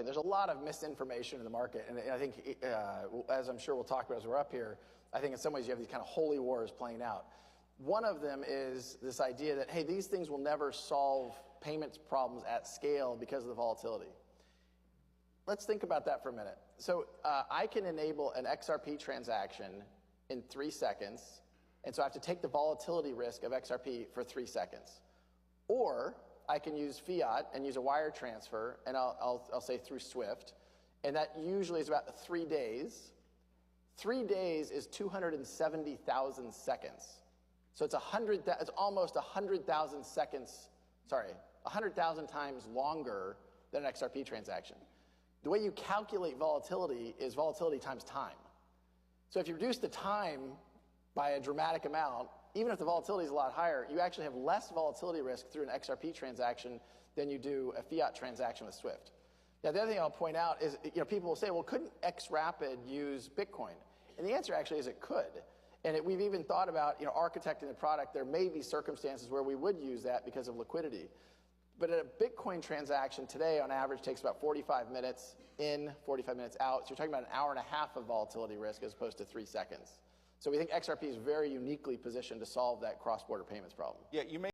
There's a lot of misinformation in the market, and I think, as I'm sure we'll talk about as we're up here, I think in some ways you have these kind of holy wars playing out. One of them is this idea that, hey, these things will never solve payments problems at scale because of the volatility. Let's think about that for a minute. So I can enable an XRP transaction in 3 seconds, and so I have to take the volatility risk of XRP for 3 seconds. Or I can use fiat and use a wire transfer, and I'll say through SWIFT, and that usually is about 3 days. 3 days is 270,000 seconds. So it's almost 100,000 seconds, 100,000 times longer than an XRP transaction. The way you calculate volatility is volatility times time. So if you reduce the time by a dramatic amount, even if the volatility is a lot higher, you actually have less volatility risk through an XRP transaction than you do a fiat transaction with SWIFT. Now, the other thing I'll point out is, people will say, well, couldn't XRapid use Bitcoin? And the answer actually is it could. And we've even thought about, architecting the product. There may be circumstances where we would use that because of liquidity. But a Bitcoin transaction today, on average, takes about 45 minutes in, 45 minutes out. So you're talking about an hour and a half of volatility risk as opposed to 3 seconds. So we think XRP is very uniquely positioned to solve that cross-border payments problem. Yeah, you may